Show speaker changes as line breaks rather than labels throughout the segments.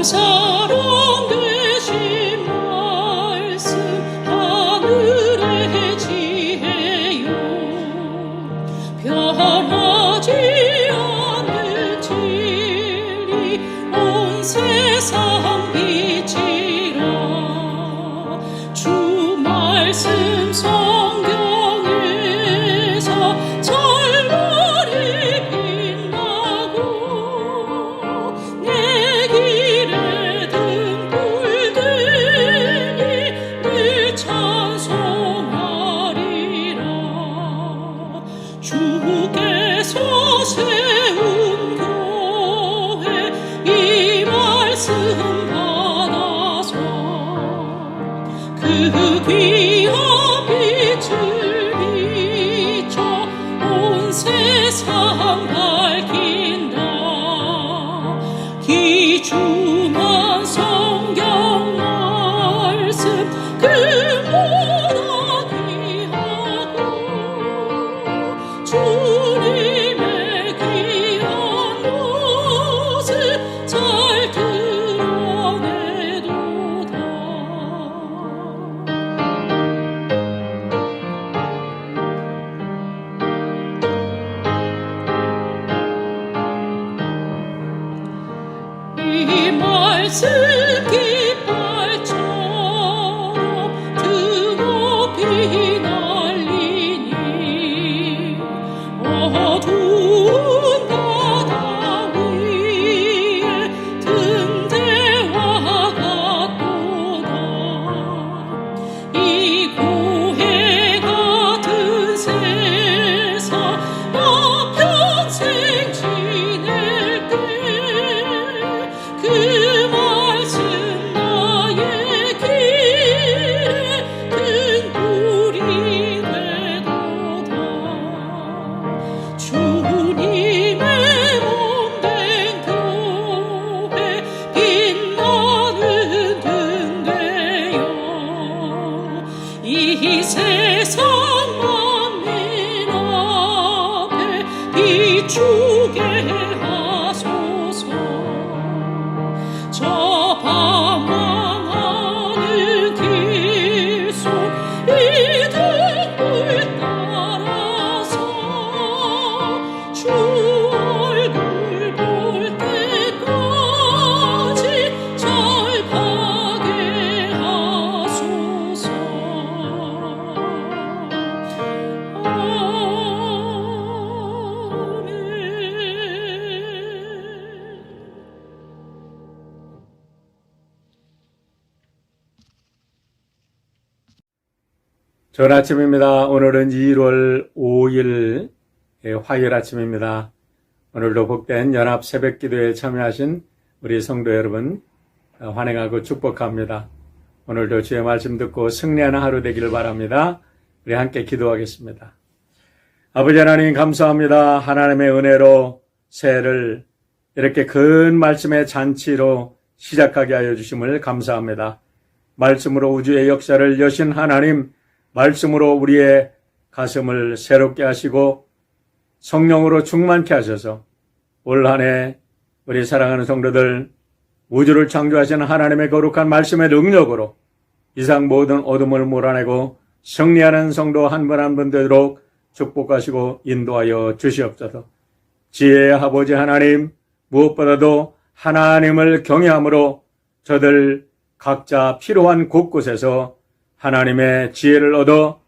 사랑 되신 말씀 하늘의 지혜요 변하지 않는 진리 온 세상 빛이라 주 말씀 성경에서 절발이 빛나고 내 길에 등불 되니 늘 찬송하리라 주께서 세운 교회 이 말씀 받아서 그 귀한 빛을 비춰 온 세상 밝힌다 귀중한 성경 말씀 그보다 귀하고 주님의 귀한 모습 잘 드러내도다 이 말씀 깃발처럼 등높이 날리니 어두운 바다 위에 등대와 같도다 이 고해 같은 세상 나 평생 지낼 때 그 말씀 나의 길에 등불이 되도다 주님의 몸된 교회 빛나는 등 되어 이 세상 만민 앞에 비추게 하소서 저 방황하는 길속 이 등불 따라서 주 얼굴 볼 때까지 잘 가게 하소서
좋은 아침입니다. 오늘은 1월 5일 화요일 아침입니다. 오늘도 복된 연합 새벽 기도에 참여하신 우리 성도 여러분 환영하고 축복합니다. 오늘도 주의 말씀 듣고 승리하는 하루 되기를 바랍니다. 우리 함께 기도하겠습니다. 아버지 하나님 감사합니다. 하나님의 은혜로 새해를 이렇게 큰 말씀의 잔치로 시작하게 하여 주심을 감사합니다. 말씀으로 우주의 역사를 여신 하나님, 말씀으로 우리의 가슴을 새롭게 하시고 성령으로 충만케 하셔서 올 한 해 우리 사랑하는 성도들 우주를 창조하시는 하나님의 거룩한 말씀의 능력으로 이상 모든 어둠을 몰아내고 승리하는 성도 한 분 한 분 되도록 축복하시고 인도하여 주시옵소서. 지혜의 아버지 하나님, 무엇보다도 하나님을 경외함으로 저들 각자 필요한 곳곳에서 하나님의 지혜를 얻어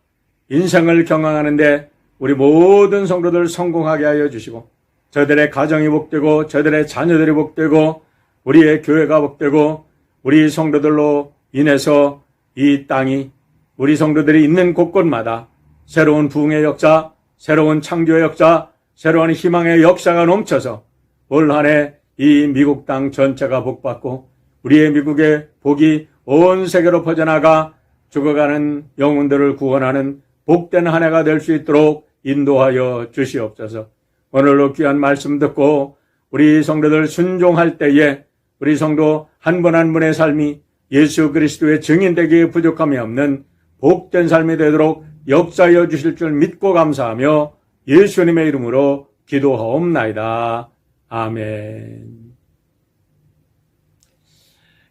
인생을 경영하는데 우리 모든 성도들 성공하게 하여 주시고 저들의 가정이 복되고 저들의 자녀들이 복되고 우리의 교회가 복되고 우리 성도들로 인해서 이 땅이 우리 성도들이 있는 곳곳마다 새로운 부흥의 역사, 새로운 창조의 역사, 새로운 희망의 역사가 넘쳐서 올 한 해 이 미국 땅 전체가 복받고 우리의 미국의 복이 온 세계로 퍼져나가 죽어가는 영혼들을 구원하는 복된 한 해가 될 수 있도록 인도하여 주시옵소서. 오늘도 귀한 말씀 듣고 우리 성도들 순종할 때에 우리 성도 한 분 한 분의 삶이 예수 그리스도의 증인되기에 부족함이 없는 복된 삶이 되도록 역사하여 주실 줄 믿고 감사하며 예수님의 이름으로 기도하옵나이다. 아멘.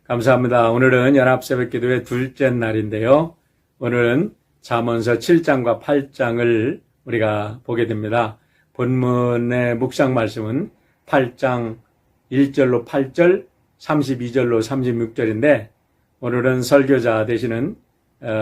감사합니다. 오늘은 연합새벽기도의 둘째 날인데요. 오늘은 잠언서 7장과 8장을 우리가 보게 됩니다. 본문의 묵상 말씀은 8장 1절로 8절, 32절로 36절인데 오늘은 설교자 되시는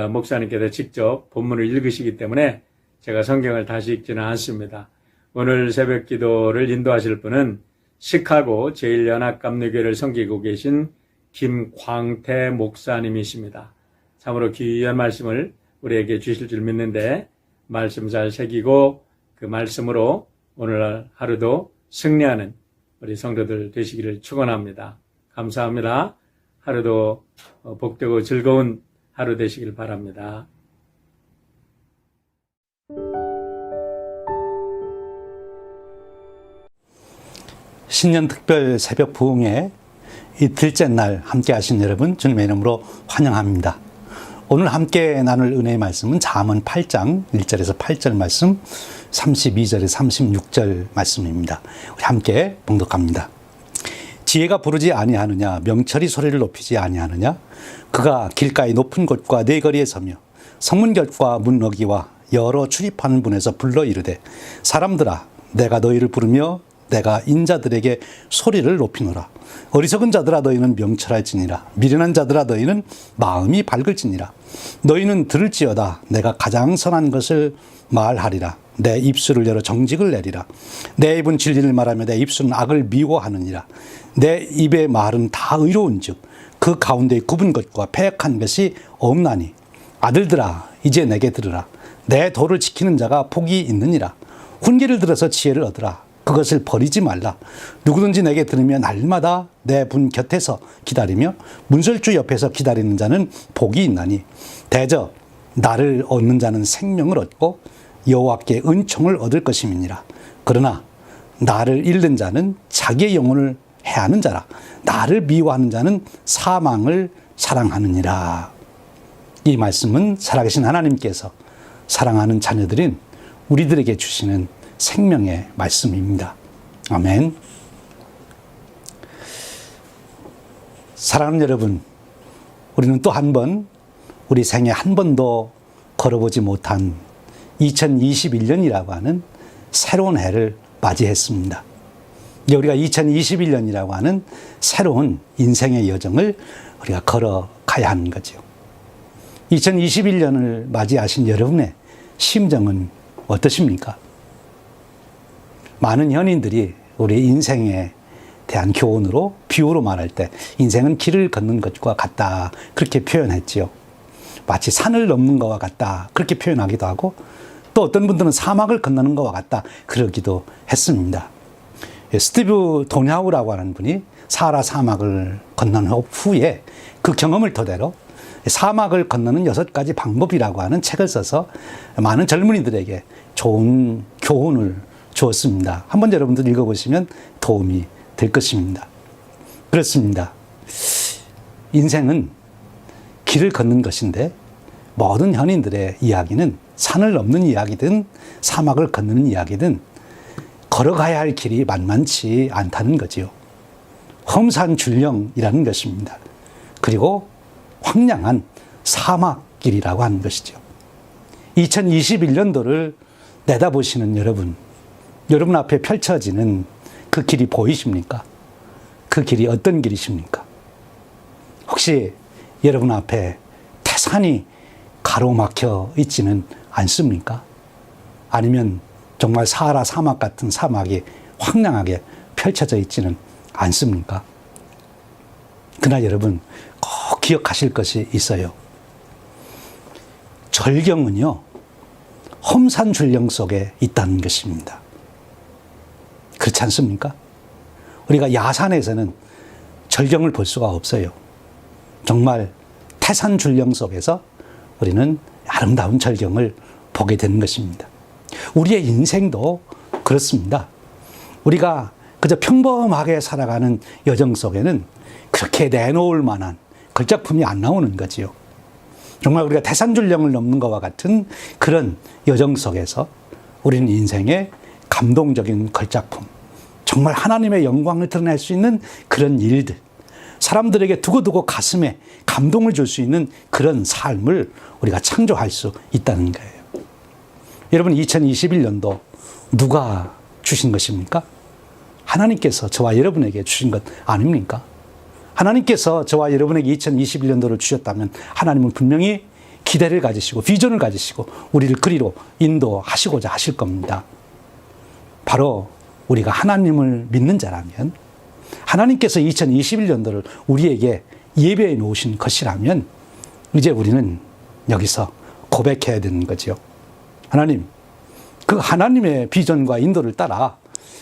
목사님께서 직접 본문을 읽으시기 때문에 제가 성경을 다시 읽지는 않습니다. 오늘 새벽기도를 인도하실 분은 시카고 제1연합감리교회를 섬기고 계신 김광태 목사님이십니다. 참으로 귀한 말씀을 우리에게 주실 줄 믿는데 말씀 잘 새기고 그 말씀으로 오늘 하루도 승리하는 우리 성도들 되시기를 축원합니다. 감사합니다. 하루도 복되고 즐거운 하루 되시길 바랍니다.
신년 특별 새벽 부흥회 이틀째 날 함께 하신 여러분 주님의 이름으로 환영합니다. 오늘 함께 나눌 은혜의 말씀은 잠언 8장 1절에서 8절 말씀, 32절에서 36절 말씀입니다. 우리 함께 봉독합니다. 지혜가 부르지 아니하느냐, 명철이 소리를 높이지 아니하느냐, 그가 길가의 높은 곳과 네 거리에 서며 성문 곁과 문 어기와 여러 출입하는 분에서 불러 이르되, 사람들아 내가 너희를 부르며 내가 인자들에게 소리를 높이노라. 어리석은 자들아 너희는 명철할지니라. 미련한 자들아 너희는 마음이 밝을지니라. 너희는 들을지어다. 내가 가장 선한 것을 말하리라. 내 입술을 열어 정직을 내리라. 내 입은 진리를 말하며 내 입술은 악을 미워하느니라. 내 입의 말은 다 의로운즉 그 가운데 굽은 것과 패역한 것이 없나니. 아들들아 이제 내게 들으라. 내 도를 지키는 자가 복이 있느니라. 훈계를 들어서 지혜를 얻으라. 그것을 버리지 말라. 누구든지 내게 들으며 날마다 내 분 곁에서 기다리며 문설주 옆에서 기다리는 자는 복이 있나니. 대저 나를 얻는 자는 생명을 얻고 여호와께 은총을 얻을 것임이니라. 그러나 나를 잃는 자는 자기의 영혼을 해하는 자라. 나를 미워하는 자는 사망을 사랑하느니라. 이 말씀은 살아계신 하나님께서 사랑하는 자녀들인 우리들에게 주시는 생명의 말씀입니다. 아멘. 사랑하는 여러분, 우리는 또 한 번 우리 생에 한 번도 걸어보지 못한 2021년이라고 하는 새로운 해를 맞이했습니다. 이제 우리가 2021년이라고 하는 새로운 인생의 여정을 우리가 걸어가야 하는 거죠. 2021년을 맞이하신 여러분의 심정은 어떠십니까? 많은 현인들이 우리 인생에 대한 교훈으로 비유로 말할 때 인생은 길을 걷는 것과 같다 그렇게 표현했지요. 마치 산을 넘는 것과 같다 그렇게 표현하기도 하고 또 어떤 분들은 사막을 건너는 것과 같다 그러기도 했습니다. 스티브 도냐우라고 하는 분이 사하라 사막을 건넌 후에 그 경험을 토대로 사막을 건너는 6가지 방법이라고 하는 책을 써서 많은 젊은이들에게 좋은 교훈을 주었습니다. 한번 여러분들 읽어보시면 도움이 될 것입니다. 그렇습니다. 인생은 길을 걷는 것인데 모든 현인들의 이야기는 산을 넘는 이야기든 사막을 건너는 이야기든 걸어가야 할 길이 만만치 않다는 거지요. 험산줄령이라는 것입니다. 그리고 황량한 사막길이라고 하는 것이죠. 2021년도를 내다보시는 여러분 앞에 펼쳐지는 그 길이 보이십니까? 그 길이 어떤 길이십니까? 혹시 여러분 앞에 태산이 가로막혀 있지는 않습니까? 아니면 정말 사하라 사막 같은 사막이 황량하게 펼쳐져 있지는 않습니까? 그러나 여러분 꼭 기억하실 것이 있어요. 절경은요, 험산줄령 속에 있다는 것입니다. 그렇지 않습니까? 우리가 야산에서는 절경을 볼 수가 없어요. 정말 태산줄령 속에서 우리는 아름다운 절경을 보게 되는 것입니다. 우리의 인생도 그렇습니다. 우리가 그저 평범하게 살아가는 여정 속에는 그렇게 내놓을 만한 걸작품이 안 나오는 거지요. 정말 우리가 태산줄령을 넘는 것과 같은 그런 여정 속에서 우리는 인생의 감동적인 걸작품, 정말 하나님의 영광을 드러낼 수 있는 그런 일들, 사람들에게 두고두고 가슴에 감동을 줄 수 있는 그런 삶을 우리가 창조할 수 있다는 거예요. 여러분, 2021년도 누가 주신 것입니까? 하나님께서 저와 여러분에게 주신 것 아닙니까? 하나님께서 저와 여러분에게 2021년도를 주셨다면 하나님은 분명히 기대를 가지시고 비전을 가지시고 우리를 그리로 인도하시고자 하실 겁니다. 바로 우리가 하나님을 믿는 자라면, 하나님께서 2021년도를 우리에게 예배해 놓으신 것이라면 이제 우리는 여기서 고백해야 되는 거죠. 하나님, 그 하나님의 비전과 인도를 따라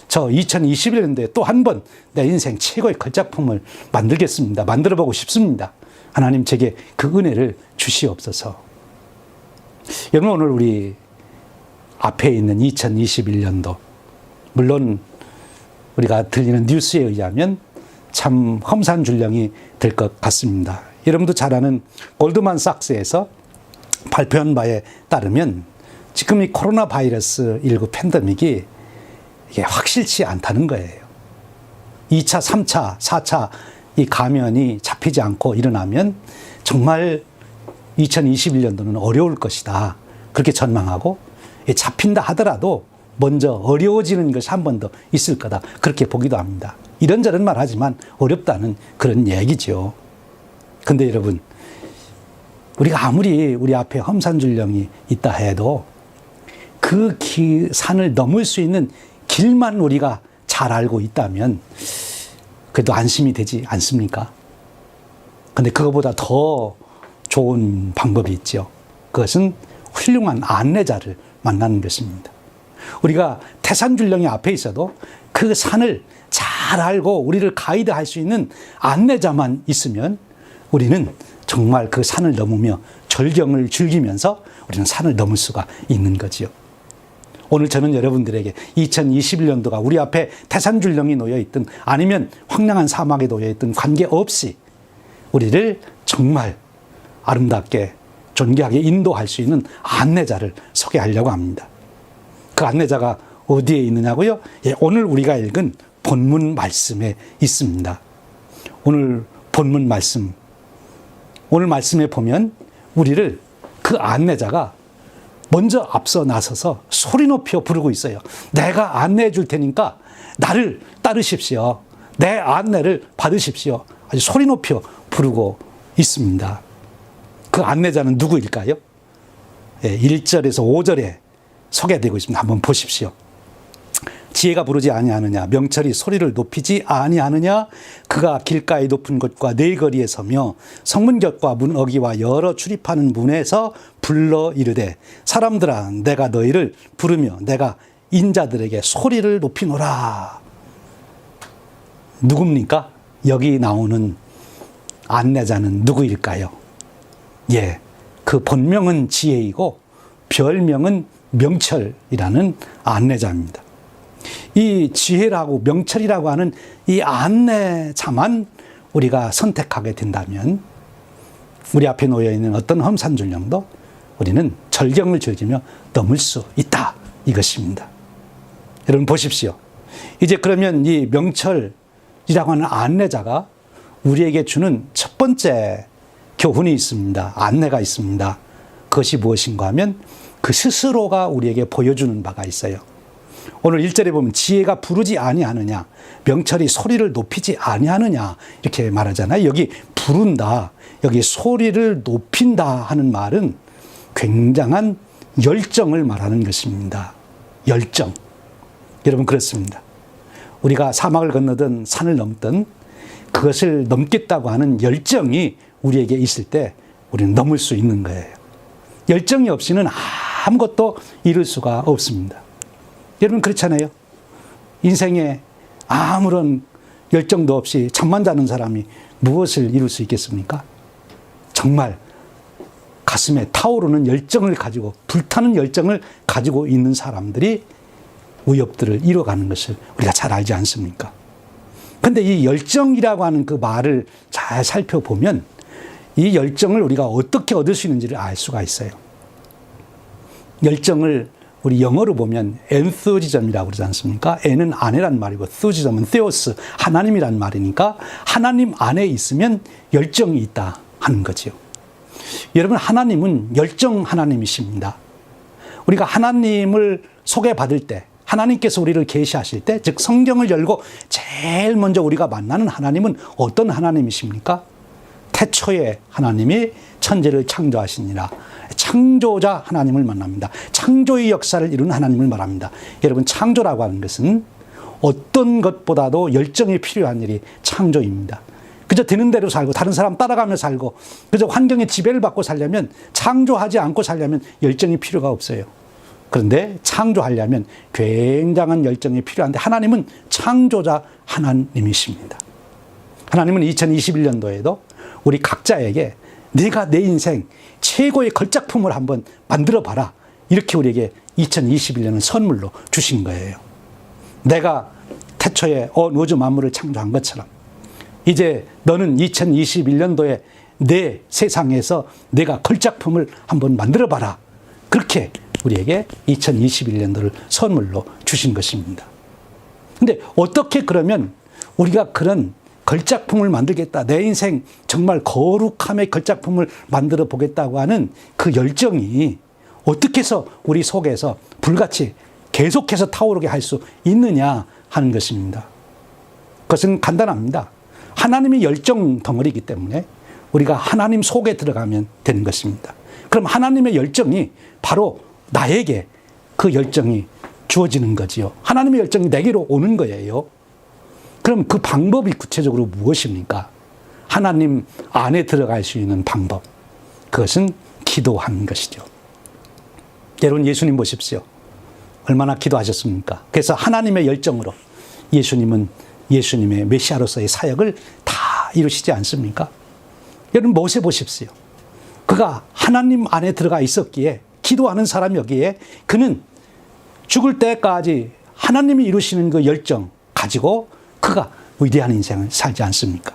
저 2021년도에 또 한 번 내 인생 최고의 걸작품을 만들겠습니다. 만들어보고 싶습니다. 하나님, 제게 그 은혜를 주시옵소서. 여러분, 오늘 우리 앞에 있는 2021년도, 물론 우리가 들리는 뉴스에 의하면 참 험산줄령이 될 것 같습니다. 여러분도 잘 아는 골드만삭스에서 발표한 바에 따르면 지금 이 코로나 바이러스 19 팬데믹이 이게 확실치 않다는 거예요. 2차, 3차, 4차 이 감염이 잡히지 않고 일어나면 정말 2021년도는 어려울 것이다. 그렇게 전망하고, 잡힌다 하더라도 먼저 어려워지는 것이 한 번 더 있을 거다. 그렇게 보기도 합니다. 이런저런 말 하지만 어렵다는 그런 얘기죠. 근데 여러분, 우리가 아무리 우리 앞에 험산줄령이 있다 해도 그 산을 넘을 수 있는 길만 우리가 잘 알고 있다면 그래도 안심이 되지 않습니까? 근데 그거보다 더 좋은 방법이 있죠. 그것은 훌륭한 안내자를 만나는 것입니다. 우리가 태산줄령이 앞에 있어도 그 산을 잘 알고 우리를 가이드할 수 있는 안내자만 있으면 우리는 정말 그 산을 넘으며 절경을 즐기면서 우리는 산을 넘을 수가 있는 거지요. 오늘 저는 여러분들에게 2021년도가 우리 앞에 태산줄령이 놓여있든 아니면 황량한 사막에 놓여있든 관계없이 우리를 정말 아름답게 존귀하게 인도할 수 있는 안내자를 소개하려고 합니다. 그 안내자가 어디에 있느냐고요? 오늘 우리가 읽은 본문 말씀에 있습니다. 오늘 본문 말씀, 오늘 말씀에 보면 우리를 그 안내자가 먼저 앞서 나서서 소리 높여 부르고 있어요. 내가 안내해 줄 테니까 나를 따르십시오. 내 안내를 받으십시오. 아주 소리 높여 부르고 있습니다. 그 안내자는 누구일까요? 1절에서 5절에 소개되고 있습니다. 한번 보십시오. 지혜가 부르지 아니하느냐, 명철이 소리를 높이지 아니하느냐, 그가 길가의 높은 곳과 네거리에 서며 성문 곁과 문 어기와 여러 출입하는 문에서 불러 이르되, 사람들아 내가 너희를 부르며 내가 인자들에게 소리를 높이노라. 누굽니까? 여기 나오는 안내자는 누구일까요? 그 본명은 지혜이고 별명은 명철이라는 안내자입니다. 이 지혜라고 명철이라고 하는 이 안내자만 우리가 선택하게 된다면 우리 앞에 놓여있는 어떤 험산줄령도 우리는 절경을 즐기며 넘을 수 있다, 이것입니다. 여러분 보십시오. 이제 그러면 이 명철이라고 하는 안내자가 우리에게 주는 첫 번째 교훈이 있습니다. 안내가 있습니다. 그것이 무엇인가 하면 그 스스로가 우리에게 보여주는 바가 있어요. 오늘 1절에 보면 지혜가 부르지 아니하느냐, 명철이 소리를 높이지 아니하느냐 이렇게 말하잖아요. 여기 부른다, 여기 소리를 높인다 하는 말은 굉장한 열정을 말하는 것입니다. 열정. 여러분 그렇습니다. 우리가 사막을 건너든 산을 넘든 그것을 넘겠다고 하는 열정이 우리에게 있을 때 우리는 넘을 수 있는 거예요. 열정이 없이는 아무것도 이룰 수가 없습니다. 여러분 그렇잖아요. 인생에 아무런 열정도 없이 잠만 자는 사람이 무엇을 이룰 수 있겠습니까? 정말 가슴에 타오르는 열정을 가지고, 불타는 열정을 가지고 있는 사람들이 위협들을 이뤄가는 것을 우리가 잘 알지 않습니까? 근데 이 열정이라고 하는 그 말을 잘 살펴보면 이 열정을 우리가 어떻게 얻을 수 있는지를 알 수가 있어요. 열정을 우리 영어로 보면 enthusiasm이라고 그러지 않습니까? N은 아내란 말이고 enthusiasm은 theos, 하나님이란 말이니까 하나님 안에 있으면 열정이 있다 하는 거죠. 여러분, 하나님은 열정 하나님이십니다. 우리가 하나님을 소개받을 때, 하나님께서 우리를 계시하실 때, 즉 성경을 열고 제일 먼저 우리가 만나는 하나님은 어떤 하나님이십니까? 태초에 하나님이 천지를 창조하시니라. 창조자 하나님을 만납니다. 창조의 역사를 이룬 하나님을 말합니다. 여러분, 창조라고 하는 것은 어떤 것보다도 열정이 필요한 일이 창조입니다. 그저 되는 대로 살고 다른 사람 따라가며 살고 그저 환경의 지배를 받고 살려면, 창조하지 않고 살려면 열정이 필요가 없어요. 그런데 창조하려면 굉장한 열정이 필요한데 하나님은 창조자 하나님이십니다. 하나님은 2021년도에도 우리 각자에게 내가 내 인생 최고의 걸작품을 한번 만들어 봐라, 이렇게 우리에게 2021년은 선물로 주신 거예요. 내가 태초에 온 우주 만물을 창조한 것처럼 이제 너는 2021년도에 내 세상에서 내가 걸작품을 한번 만들어 봐라, 그렇게 우리에게 2021년도를 선물로 주신 것입니다. 근데 어떻게 그러면 우리가 그런 걸작품을 만들겠다, 내 인생 정말 거룩함의 걸작품을 만들어 보겠다고 하는 그 열정이 어떻게 해서 우리 속에서 불같이 계속해서 타오르게 할 수 있느냐 하는 것입니다. 그것은 간단합니다. 하나님이 열정 덩어리이기 때문에 우리가 하나님 속에 들어가면 되는 것입니다. 그럼 하나님의 열정이 바로 나에게 그 열정이 주어지는 거지요. 하나님의 열정이 내게로 오는 거예요. 그럼 그 방법이 구체적으로 무엇입니까? 하나님 안에 들어갈 수 있는 방법. 그것은 기도하는 것이죠. 여러분, 예수님 보십시오. 얼마나 기도하셨습니까? 그래서 하나님의 열정으로 예수님은 예수님의 메시아로서의 사역을 다 이루시지 않습니까? 여러분, 모세 보십시오. 그가 하나님 안에 들어가 있었기에, 기도하는 사람이었기에 그는 죽을 때까지 하나님이 이루시는 그 열정 가지고 그가 위대한 인생을 살지 않습니까?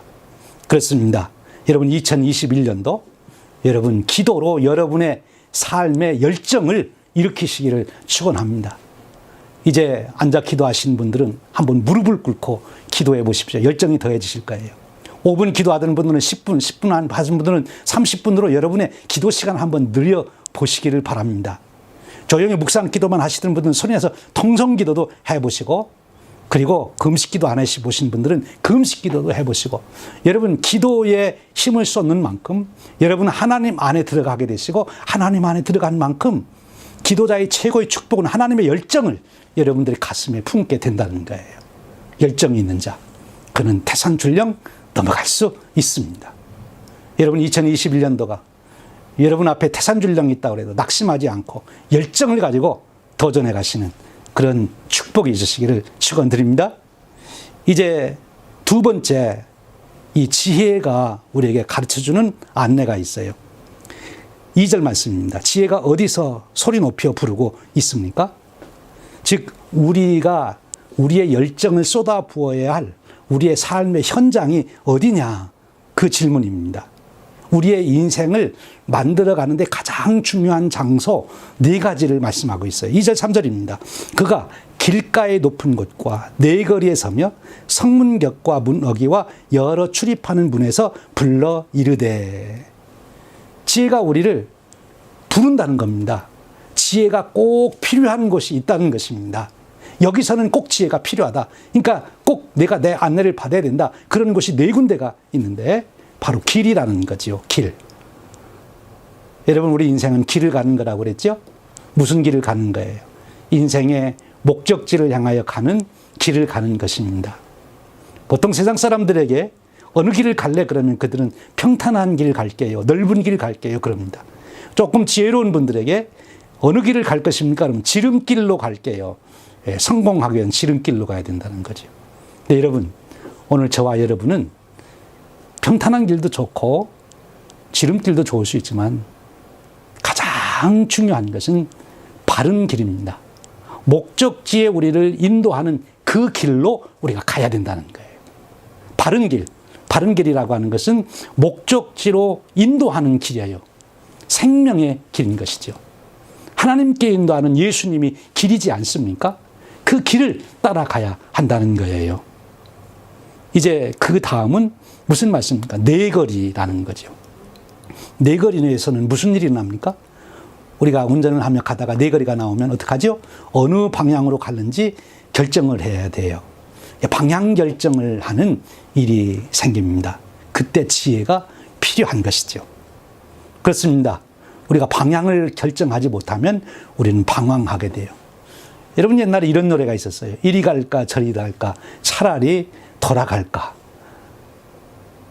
그렇습니다. 여러분, 2021년도 여러분 기도로 여러분의 삶의 열정을 일으키시기를 축원합니다. 이제 앉아 기도하신 분들은 한번 무릎을 꿇고 기도해 보십시오. 열정이 더해지실 거예요. 5분 기도하던 분들은 10분, 10분 안 하신 분들은 30분으로 여러분의 기도 시간 한번 늘려 보시기를 바랍니다. 조용히 묵상 기도만 하시던 분들은 손에서 통성 기도도 해보시고, 그리고 금식 기도 안 해보신 분들은 금식 기도도 해보시고, 여러분 기도에 힘을 쏟는 만큼 여러분 하나님 안에 들어가게 되시고, 하나님 안에 들어간 만큼 기도자의 최고의 축복은 하나님의 열정을 여러분들의 가슴에 품게 된다는 거예요. 열정이 있는 자, 그는 태산줄령 넘어갈 수 있습니다. 여러분, 2021년도가 여러분 앞에 태산줄령이 있다고 해도 낙심하지 않고 열정을 가지고 도전해 가시는 그런 축복이 있으시기를 축원드립니다. 이제 두 번째, 이 지혜가 우리에게 가르쳐주는 안내가 있어요. 2절 말씀입니다. 지혜가 어디서 소리 높여 부르고 있습니까? 즉 우리가 우리의 열정을 쏟아 부어야 할 우리의 삶의 현장이 어디냐, 그 질문입니다. 우리의 인생을 만들어가는데 가장 중요한 장소 4가지를 말씀하고 있어요. 2절 3절입니다. 그가 길가의 높은 곳과 네거리에 서며 성문격과 문어기와 여러 출입하는 문에서 불러 이르되. 지혜가 우리를 부른다는 겁니다. 지혜가 꼭 필요한 곳이 있다는 것입니다. 여기서는 꼭 지혜가 필요하다. 그러니까 꼭 내가 내 안내를 받아야 된다. 그런 곳이 4군데가 있는데 바로 길이라는 거지요. 길. 여러분, 우리 인생은 길을 가는 거라고 그랬죠? 무슨 길을 가는 거예요? 인생의 목적지를 향하여 가는 길을 가는 것입니다. 보통 세상 사람들에게 어느 길을 갈래? 그러면 그들은 평탄한 길 갈게요, 넓은 길 갈게요, 그럽니다. 조금 지혜로운 분들에게 어느 길을 갈 것입니까? 그러면 지름길로 갈게요. 예, 성공하기 위한 지름길로 가야 된다는 거죠. 네, 여러분, 오늘 저와 여러분은 평탄한 길도 좋고 지름길도 좋을 수 있지만 가장 중요한 것은 바른 길입니다. 목적지에 우리를 인도하는 그 길로 우리가 가야 된다는 거예요. 바른 길. 바른 길이라고 하는 것은 목적지로 인도하는 길이에요. 생명의 길인 것이죠. 하나님께 인도하는 예수님이 길이지 않습니까? 그 길을 따라가야 한다는 거예요. 이제 그 다음은 무슨 말씀입니까? 내거리라는 거죠. 내거리 내에서는 무슨 일이 납니까? 우리가 운전을 하며 가다가 내거리가 나오면 어떡하죠? 어느 방향으로 가는지 결정을 해야 돼요. 방향 결정을 하는 일이 생깁니다. 그때 지혜가 필요한 것이죠. 그렇습니다. 우리가 방향을 결정하지 못하면 우리는 방황하게 돼요. 여러분, 옛날에 이런 노래가 있었어요. 이리 갈까 저리 갈까 차라리 돌아갈까.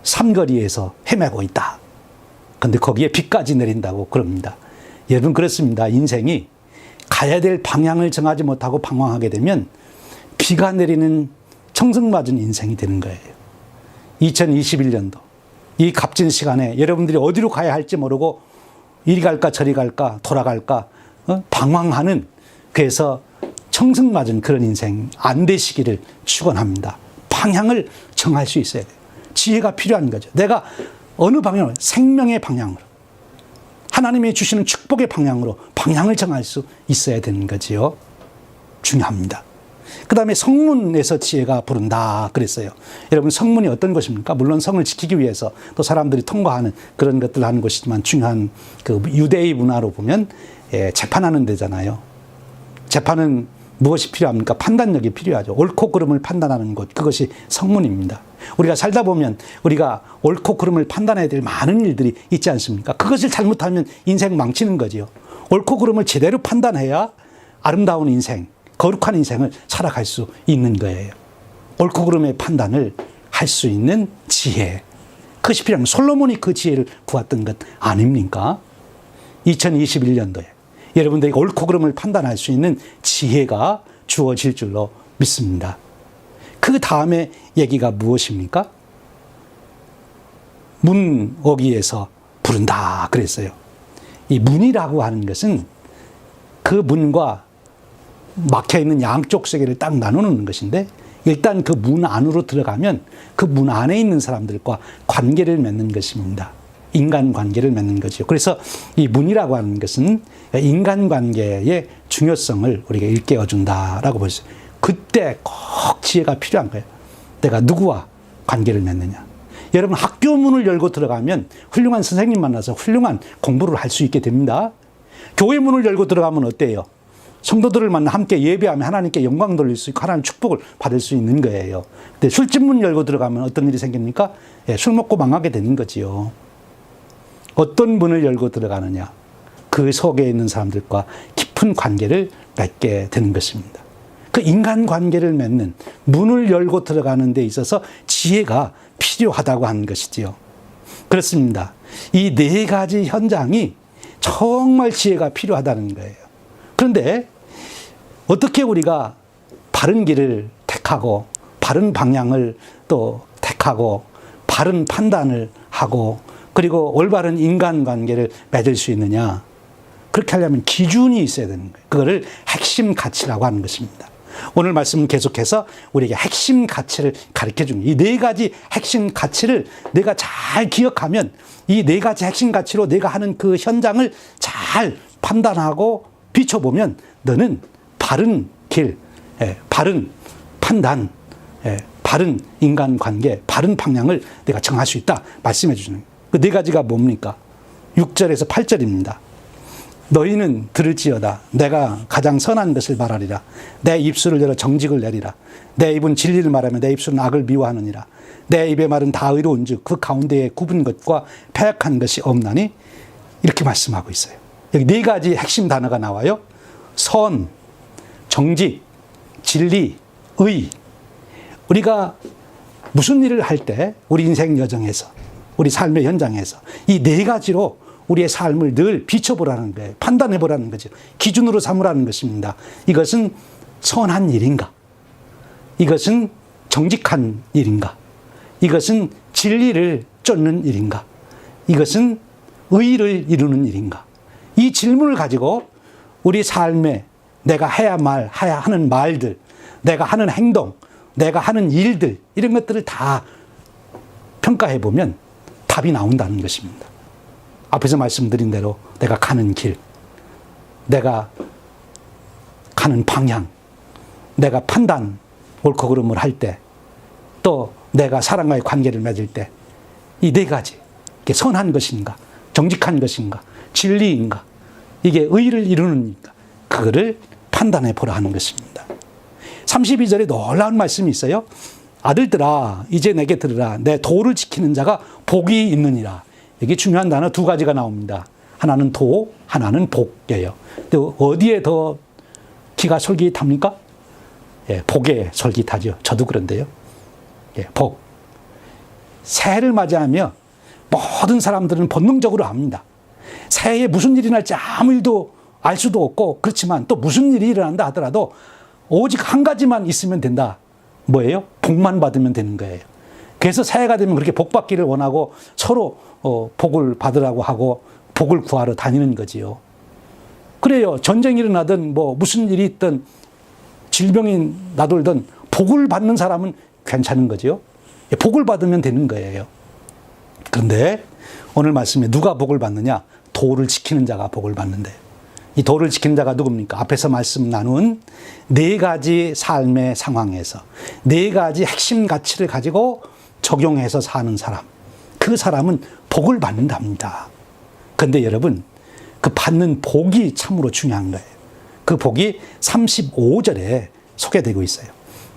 삼거리에서 헤매고 있다. 근데 거기에 비까지 내린다고 그럽니다. 여러분, 그렇습니다. 인생이 가야 될 방향을 정하지 못하고 방황하게 되면 비가 내리는 청승맞은 인생이 되는 거예요. 2021년도 이 값진 시간에 여러분들이 어디로 가야 할지 모르고 이리 갈까 저리 갈까 돌아갈까 방황하는, 그래서 청승맞은 그런 인생 안 되시기를 축원합니다. 방향을 정할 수 있어야 돼요. 지혜가 필요한 거죠. 내가 어느 방향으로, 생명의 방향으로, 하나님이 주시는 축복의 방향으로 방향을 정할 수 있어야 되는 거지요. 중요합니다. 그 다음에 성문에서 지혜가 부른다 그랬어요. 여러분, 성문이 어떤 것입니까? 물론 성을 지키기 위해서 또 사람들이 통과하는 그런 것들을 하는 것이지만, 중요한 그 유대의 문화로 보면 재판하는 데잖아요. 재판은 무엇이 필요합니까? 판단력이 필요하죠. 옳고 그름을 판단하는 것, 그것이 성문입니다. 우리가 살다 보면 우리가 옳고 그름을 판단해야 될 많은 일들이 있지 않습니까? 그것을 잘못하면 인생 망치는 거지요. 옳고 그름을 제대로 판단해야 아름다운 인생, 거룩한 인생을 살아갈 수 있는 거예요. 옳고 그름의 판단을 할 수 있는 지혜, 그것이 필요합니다. 솔로몬이 그 지혜를 구했던 것 아닙니까? 2021년도에 여러분들에게 옳고 그름을 판단할 수 있는 지혜가 주어질 줄로 믿습니다. 그 다음에 얘기가 무엇입니까? 문 오기에서 부른다 그랬어요. 이 문이라고 하는 것은 그 문과 막혀있는 양쪽 세계를 딱 나누는 것인데, 일단 그 문 안으로 들어가면 그 문 안에 있는 사람들과 관계를 맺는 것입니다. 인간관계를 맺는 거죠. 그래서 이 문이라고 하는 것은 인간관계의 중요성을 우리가 일깨워준다라고 볼 수 있어요. 그때 꼭 지혜가 필요한 거예요. 내가 누구와 관계를 맺느냐. 여러분, 학교 문을 열고 들어가면 훌륭한 선생님 만나서 훌륭한 공부를 할 수 있게 됩니다. 교회 문을 열고 들어가면 어때요? 성도들을 만나 함께 예배하며 하나님께 영광 돌릴 수 있고 하나님 축복을 받을 수 있는 거예요. 근데 술집 문 열고 들어가면 어떤 일이 생깁니까? 술 먹고 망하게 되는 거지요. 어떤 문을 열고 들어가느냐, 그 속에 있는 사람들과 깊은 관계를 맺게 되는 것입니다. 그 인간관계를 맺는 문을 열고 들어가는 데 있어서 지혜가 필요하다고 하는 것이지요. 그렇습니다. 이 네 가지 현장이 정말 지혜가 필요하다는 거예요. 그런데 어떻게 우리가 바른 길을 택하고 바른 방향을 또 택하고 바른 판단을 하고 그리고 올바른 인간관계를 맺을 수 있느냐? 그렇게 하려면 기준이 있어야 되는 거예요. 그거를 핵심 가치라고 하는 것입니다. 오늘 말씀은 계속해서 우리에게 핵심 가치를 가르쳐 줍니다. 이 네 가지 핵심 가치를 내가 잘 기억하면 이 네 가지 핵심 가치로 내가 하는 그 현장을 잘 판단하고 비춰보면 너는 바른 길, 바른 판단, 바른 인간관계, 바른 방향을 내가 정할 수 있다 말씀해 주시는 거예요. 그 네 가지가 뭡니까? 6절에서 8절입니다. 너희는 들을지어다. 내가 가장 선한 것을 말하리라. 내 입술을 열어 정직을 내리라. 내 입은 진리를 말하며 내 입술은 악을 미워하느니라. 내 입의 말은 다 의로운 즉 그 가운데에 굽은 것과 패약한 것이 없나니, 이렇게 말씀하고 있어요. 여기 네 가지 핵심 단어가 나와요. 선, 정직, 진리, 의. 우리가 무슨 일을 할 때 우리 인생 여정에서 우리 삶의 현장에서 이 네 가지로 우리의 삶을 늘 비춰보라는 거예요. 판단해보라는 거죠. 기준으로 삼으라는 것입니다. 이것은 선한 일인가? 이것은 정직한 일인가? 이것은 진리를 쫓는 일인가? 이것은 의를 이루는 일인가? 이 질문을 가지고 우리 삶에 내가 해야 하는 말들, 내가 하는 행동, 내가 하는 일들, 이런 것들을 다 평가해보면 답이 나온다는 것입니다. 앞에서 말씀드린 대로 내가 가는 길, 내가 가는 방향, 내가 판단, 옳고 그름을 할 때, 또 내가 사람과의 관계를 맺을 때, 이 네 가지, 이게 선한 것인가, 정직한 것인가, 진리인가, 이게 의를 이루는가, 그거를 판단해 보라 하는 것입니다. 32절에 놀라운 말씀이 있어요. 아들들아, 이제 내게 들으라. 내 도를 지키는 자가 복이 있느니라. 여기 중요한 단어 두 가지가 나옵니다. 하나는 도, 하나는 복이에요. 근데 어디에 더 기가 솔깃합니까? 예, 복에 솔깃하죠. 저도 그런데요. 예, 복. 새해를 맞이하며 모든 사람들은 본능적으로 압니다. 새해에 무슨 일이 날지 아무 일도 알 수도 없고, 그렇지만 또 무슨 일이 일어난다 하더라도 오직 한 가지만 있으면 된다. 뭐예요? 복만 받으면 되는 거예요. 그래서 새해가 되면 그렇게 복 받기를 원하고 서로 복을 받으라고 하고 복을 구하러 다니는 거지요. 그래요. 전쟁이 일어나든 뭐 무슨 일이 있든 질병이 나돌든 복을 받는 사람은 괜찮은 거지요. 복을 받으면 되는 거예요. 그런데 오늘 말씀에 누가 복을 받느냐? 도를 지키는 자가 복을 받는데, 이 도를 지키는 자가 누굽니까? 앞에서 말씀 나눈 네 가지 삶의 상황에서 네 가지 핵심 가치를 가지고 적용해서 사는 사람, 그 사람은 복을 받는답니다. 그런데 여러분, 그 받는 복이 참으로 중요한 거예요. 그 복이 35절에 소개되고 있어요.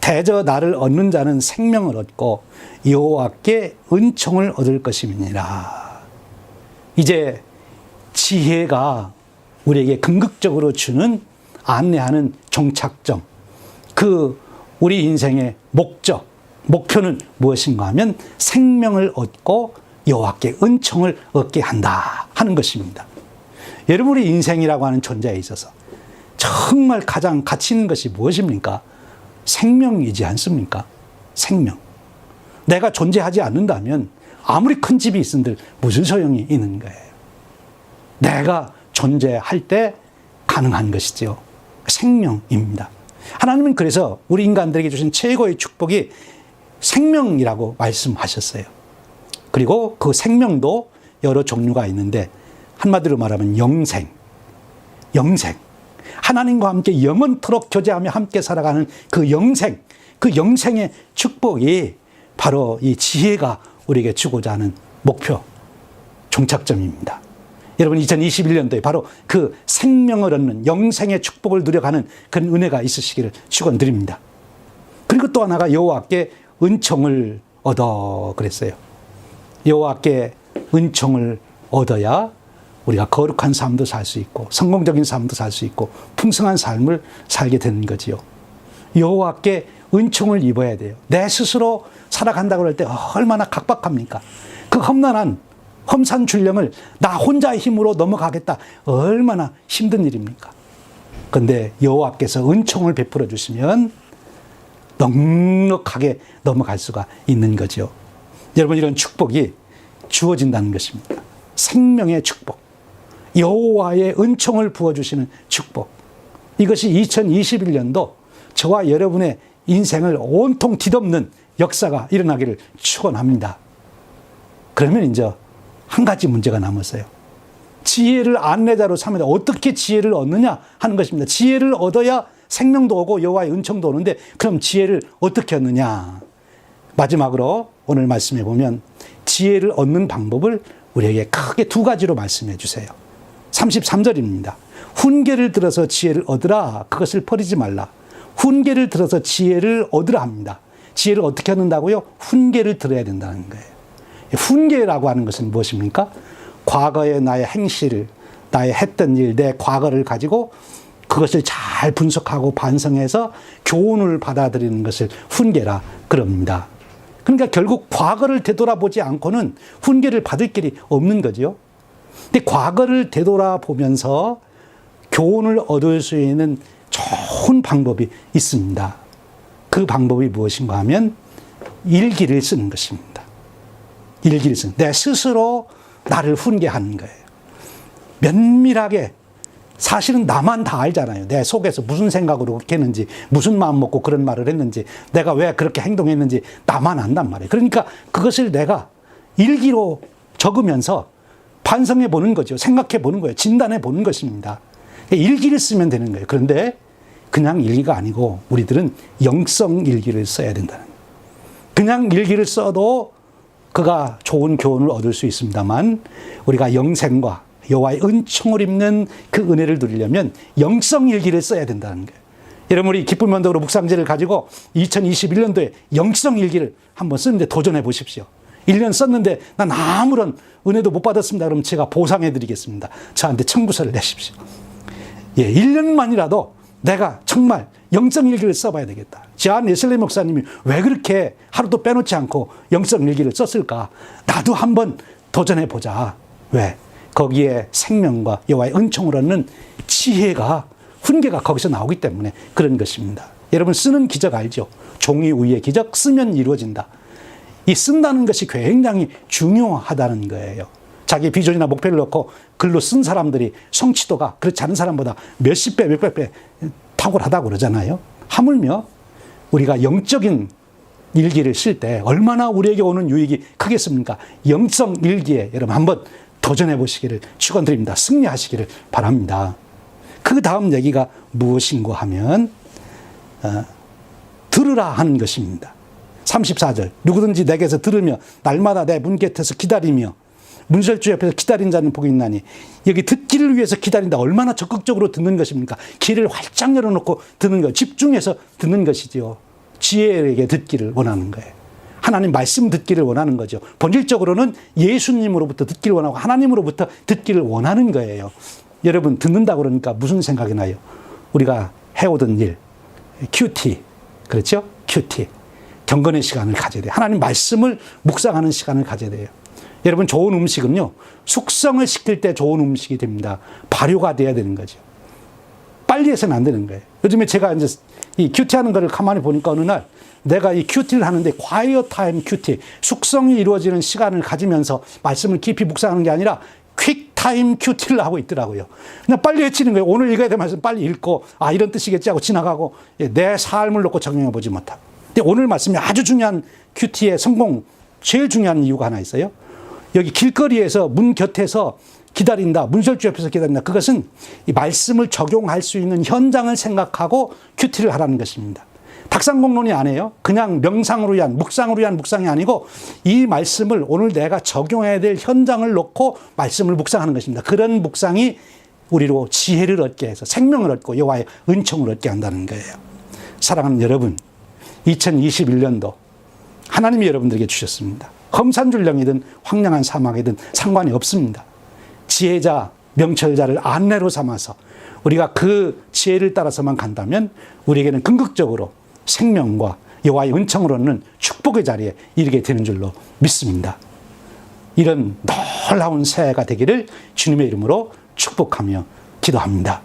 대저 나를 얻는 자는 생명을 얻고 여호와께 은총을 얻을 것임이니라. 이제 지혜가 우리에게 궁극적으로 주는, 안내하는 종착점, 그 우리 인생의 목적, 목표는 무엇인가 하면 생명을 얻고 여호와께 은총을 얻게 한다 하는 것입니다. 여러분의 인생이라고 하는 존재에 있어서 정말 가장 가치 있는 것이 무엇입니까? 생명이지 않습니까? 생명. 내가 존재하지 않는다면 아무리 큰 집이 있은들 무슨 소용이 있는 거예요. 내가 존재할 때 가능한 것이죠. 생명입니다. 하나님은 그래서 우리 인간들에게 주신 최고의 축복이 생명이라고 말씀하셨어요. 그리고 그 생명도 여러 종류가 있는데, 한마디로 말하면 영생. 하나님과 함께 영원토록 교제하며 함께 살아가는 그 영생, 그 영생의 축복이 바로 이 지혜가 우리에게 주고자 하는 목표, 종착점입니다. 여러분, 2021년도에 바로 그 생명을 얻는 영생의 축복을 누려가는 그런 은혜가 있으시기를 축원드립니다. 그리고 또 하나가 여호와께 은총을 얻어 그랬어요. 여호와께 은총을 얻어야 우리가 거룩한 삶도 살 수 있고 성공적인 삶도 살 수 있고 풍성한 삶을 살게 되는 거지요. 여호와께 은총을 입어야 돼요. 내 스스로 살아간다고 할 때 얼마나 각박합니까? 그 험난한 험산 줄령을 나 혼자의 힘으로 넘어가겠다, 얼마나 힘든 일입니까? 그런데 여호와께서 은총을 베풀어 주시면 넉넉하게 넘어갈 수가 있는 거죠. 여러분, 이런 축복이 주어진다는 것입니다. 생명의 축복, 여호와의 은총을 부어주시는 축복, 이것이 2021년도 저와 여러분의 인생을 온통 뒤덮는 역사가 일어나기를 축원합니다. 그러면 이제 한 가지 문제가 남았어요. 지혜를 안내자로 삼으려 어떻게 지혜를 얻느냐 하는 것입니다. 지혜를 얻어야 생명도 오고 여호와의 은총도 오는데, 그럼 지혜를 어떻게 얻느냐? 마지막으로 오늘 말씀해 보면 지혜를 얻는 방법을 우리에게 크게 두 가지로 말씀해 주세요. 33절입니다. 훈계를 들어서 지혜를 얻으라. 그것을 버리지 말라. 훈계를 들어서 지혜를 얻으라 합니다. 지혜를 어떻게 얻는다고요? 훈계를 들어야 된다는 거예요. 훈계라고 하는 것은 무엇입니까? 과거의 나의 행실, 나의 했던 일, 내 과거를 가지고 그것을 잘 분석하고 반성해서 교훈을 받아들이는 것을 훈계라 그럽니다. 그러니까 결국 과거를 되돌아보지 않고는 훈계를 받을 길이 없는 거죠. 근데 과거를 되돌아보면서 교훈을 얻을 수 있는 좋은 방법이 있습니다. 그 방법이 무엇인가 하면 일기를 쓰는 것입니다. 일기를 쓰는, 내 스스로 나를 훈계하는 거예요. 면밀하게. 사실은 나만 다 알잖아요. 내 속에서 무슨 생각으로 그렇게 했는지, 무슨 마음 먹고 그런 말을 했는지, 내가 왜 그렇게 행동했는지 나만 안단 말이에요. 그러니까 그것을 내가 일기로 적으면서 반성해 보는 거죠. 생각해 보는 거예요. 진단해 보는 것입니다. 일기를 쓰면 되는 거예요. 그런데 그냥 일기가 아니고 우리들은 영성 일기를 써야 된다는 거예요. 그냥 일기를 써도 그가 좋은 교훈을 얻을 수 있습니다만 우리가 영생과 여호와의 은총을 입는 그 은혜를 누리려면 영성 일기를 써야 된다는 거예요. 여러분 우리 기쁨 언덕으로 묵상제를 가지고 2021년도에 영성 일기를 한번 쓰는데 도전해 보십시오. 1년 썼는데 난 아무런 은혜도 못 받았습니다. 그럼 제가 보상해 드리겠습니다. 저한테 청구서를 내십시오. 1년만이라도 내가 정말 영성 일기를 써봐야 되겠다. 지안 웨슬리 목사님이 왜 그렇게 하루도 빼놓지 않고 영성 일기를 썼을까? 나도 한번 도전해 보자. 왜? 거기에 생명과 여호와의 은총을 얻는 지혜가 훈계가 거기서 나오기 때문에 그런 것입니다. 여러분 쓰는 기적 알죠? 종이 위의 기적 쓰면 이루어진다. 이 쓴다는 것이 굉장히 중요하다는 거예요. 자기 비전이나 목표를 넣고 글로 쓴 사람들이 성취도가 그렇지 않은 사람보다 몇십 배, 몇백 배 탁월하다고 그러잖아요. 하물며 우리가 영적인 일기를 쓸 때 얼마나 우리에게 오는 유익이 크겠습니까? 영성 일기에 여러분 한번 도전해 보시기를 축원드립니다. 승리하시기를 바랍니다. 그 다음 얘기가 무엇인고 하면 들으라 하는 것입니다. 34절 누구든지 내게서 들으며 날마다 내 문 곁에서 기다리며 문설주 옆에서 기다린 자는 복이 있나니. 여기 듣기를 위해서 기다린다. 얼마나 적극적으로 듣는 것입니까? 귀를 활짝 열어놓고 듣는 것, 집중해서 듣는 것이지요. 지혜에게 듣기를 원하는 거예요. 하나님 말씀 듣기를 원하는 거죠. 본질적으로는 예수님으로부터 듣기를 원하고 하나님으로부터 듣기를 원하는 거예요. 여러분 듣는다고 그러니까 무슨 생각이 나요? 우리가 해오던 일, 큐티, 그렇죠? 큐티. 경건의 시간을 가져야 돼요. 하나님 말씀을 묵상하는 시간을 가져야 돼요. 여러분 좋은 음식은요, 숙성을 시킬 때 좋은 음식이 됩니다. 발효가 돼야 되는 거죠. 빨리 해서는 안 되는 거예요. 요즘에 제가 이제 이 큐티 하는 거를 가만히 보니까 어느 날 내가 이 큐티를 하는데 quiet time 큐티, 숙성이 이루어지는 시간을 가지면서 말씀을 깊이 묵상하는 게 아니라 퀵 타임 큐티를 하고 있더라고요. 그냥 빨리 해치는 거예요. 오늘 읽어야 될 말씀 빨리 읽고 이런 뜻이겠지 하고 지나가고 내 삶을 놓고 적용해 보지 못하고. 근데 오늘 말씀이 아주 중요한 큐티의 성공 제일 중요한 이유가 하나 있어요. 여기 길거리에서 문 곁에서 기다린다. 문설주 옆에서 기다린다. 그것은 이 말씀을 적용할 수 있는 현장을 생각하고 큐티를 하라는 것입니다. 탁상공론이 아니에요. 그냥 명상으로 위한, 묵상으로 위한 묵상이 아니고 이 말씀을 오늘 내가 적용해야 될 현장을 놓고 말씀을 묵상하는 것입니다. 그런 묵상이 우리로 지혜를 얻게 해서 생명을 얻고 여호와의 은총을 얻게 한다는 거예요. 사랑하는 여러분, 2021년도 하나님이 여러분들에게 주셨습니다. 험산줄령이든 황량한 사막이든 상관이 없습니다. 지혜자, 명철자를 안내로 삼아서 우리가 그 지혜를 따라서만 간다면 우리에게는 궁극적으로 생명과 여호와의 은총을 얻는 축복의 자리에 이르게 되는 줄로 믿습니다. 이런 놀라운 새해가 되기를 주님의 이름으로 축복하며 기도합니다.